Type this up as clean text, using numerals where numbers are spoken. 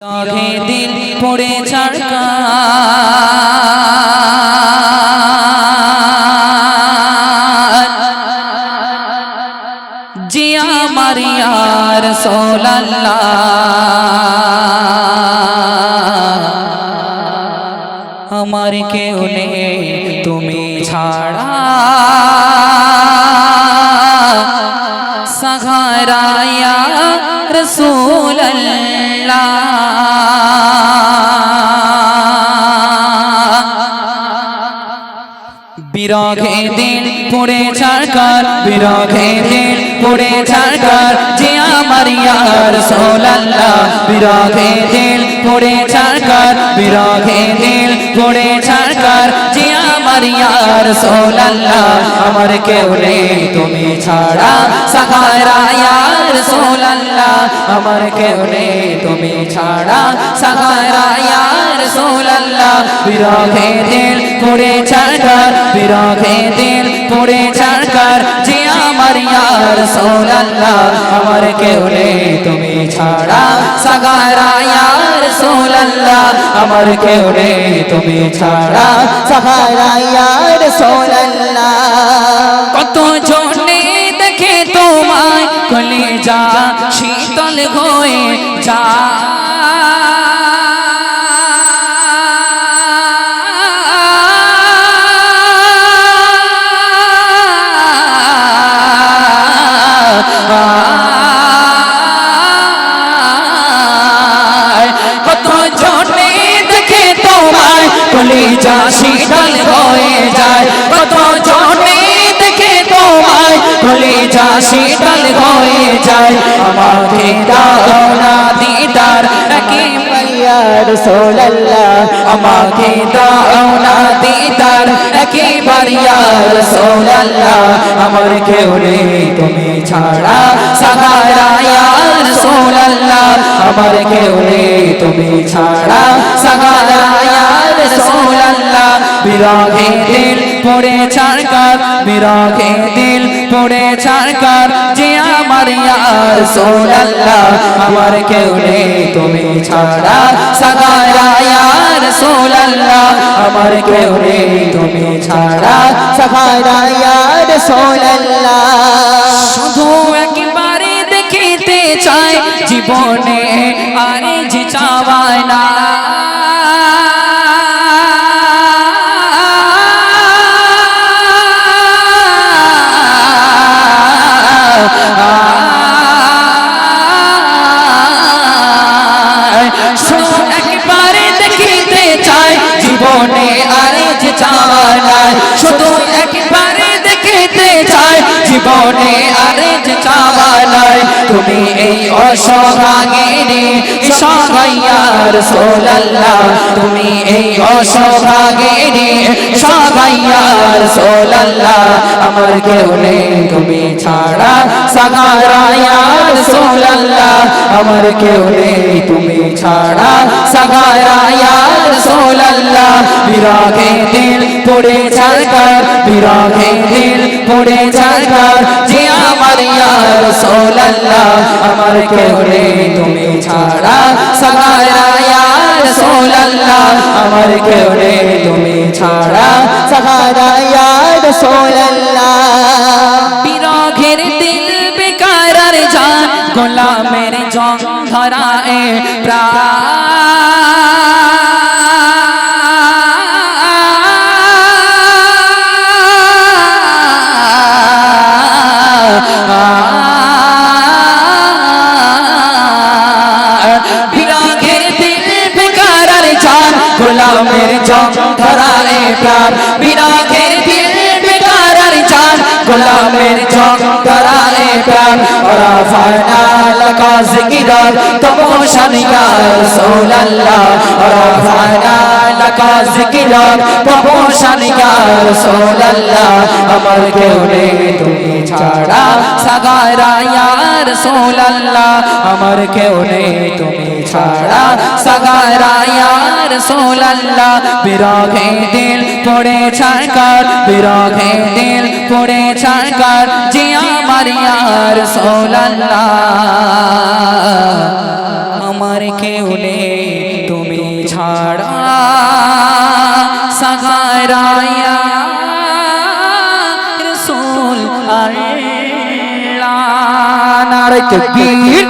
রাগে দিল পড়ে ছাড়কা জি আমার ইয়া রাসূলুল্লাহ আমার কেউ নেই তুমি ছাড়া সাহারা ইয়া রাসূলুল্লাহ বিরহে দিল পড়ে ছাড়কার বিরহে দিল পড়ে ছাড়কার যে আমার ইয়া রাসূলুল্লাহ বিরহে দিল পড়ে ছাড়কার বিরহে দিল পড়ে ছাড়কার যে আমার ইয়া রাসূলুল্লাহ আমার কেউ নেই তুমি ছাড়া সাহারা ইয়া রাসূলুল্লাহ আমার কেউ নেই তুমি ছাড়া সাহারা ইয়া রাসূলুল্লাহ বিরহে দিল পড়ে ছাড়কার বিরহে দিল পড়ে ছাড়কার যে আমার ইয়া রাসূলুল্লাহ আমার কেউ নেই তুমি ছাড়া সাহারা ইয়া রাসূলুল্লাহ আমার কেউ নেই তুমি ছাড়া সাহারা ইয়া রাসূলুল্লাহ কত জনে দেখে তোমায় কলিজা শীতল হয়ে যায় কত জনে দেখে তোমায় কলিজা শীতল হয়ে যায় কত জনে দেখে তোমায় কলিজা শীতল হয়ে যায় আমাকে দাও না দিদার একেবারে ইয়া রাসূলুল্লাহ আমাকে দাও না দিদার একেবারে ইয়া রাসূলুল্লাহ আমার কেউ নেই তুমি ছাড়া সাহারা ইয়া রাসূলুল্লাহ আমার কেউ নেই তুমি ছাড়া সাহারা ইয়া রাসূলুল্লাহ বিরহে দিল পড়ে ছাড়কার বিরহে দিল পড়ে ছাড়কার যে আমার ইয়া রাসূলুল্লাহ আমার কেউ নেই তুমি ছাড়া সাহারা ইয়া রাসূলুল্লাহ আমার কেউ নেই তুমি ছাড়া সাহারা ইয়া রাসূলুল্লাহ শুধু একবারে দেখিতে চাই জীবনে আর যে চাওয়ায় না একবারে দেখিতে চাই জীবনে আর যে চাওয়ায় না শুধু একবারে দেখিতে চাই জীবনে আর যে চাওয়ায় নাই তুমি এই অসহাগেরে সহায়া রাসূলুল্লাহ তুমি এই অসহাগেরে সহায়া রাসূলুল্লাহ আমার কেউ নেই তুমি ছাড়া সাহারা ইয়া রাসূলুল্লাহ আমার কেউ নেই তুমি ছাড়া সাহারা ইয়া রাসূলুল্লাহ বিরহে দিল পড়ে ছাড়কার বিরহে দিল পড়ে ছাড়কার যে আমার ইয়া রাসূলুল্লাহ আমার কেউ নেই তুমি ছাড়া সাহারা ইয়া রাসূলুল্লাহ আমার কেউ নেই তুমি ছাড়া সাহারা ইয়া রাসূলুল্লাহ বিরহের দিল বেকার আর জান গোলামের জং ধরায় বিরহের দিল বেকার আর জান গোলামের জং ধরায় প্রাণ বিরহের দিল বেকার আর জান গোলামের জং ধরায় প্রাণ রাফানা লাকা যিকরান তমশান ইয়া রাসূলুল্লাহ রাফানা লাকা যিকরান তমশান ইয়া রাসূলুল্লাহ আমার কেউ নেই তুমি ছাড়া সাহারা ইয়া রাসূলুল্লাহ আমার কেউ নেই তুমি ছাড়া সাহারা ইয়া রাসূলুল্লাহ বিরহে দিল পড়ে ছাড়কার বিরহে দিল পড়ে ছাড়কার যে আমার ইয়া রাসূলুল্লাহ আমার কেউ নেই তুমি ছাড়া সাগারায়া রাসূল আল্লাহ নারে তাকবীর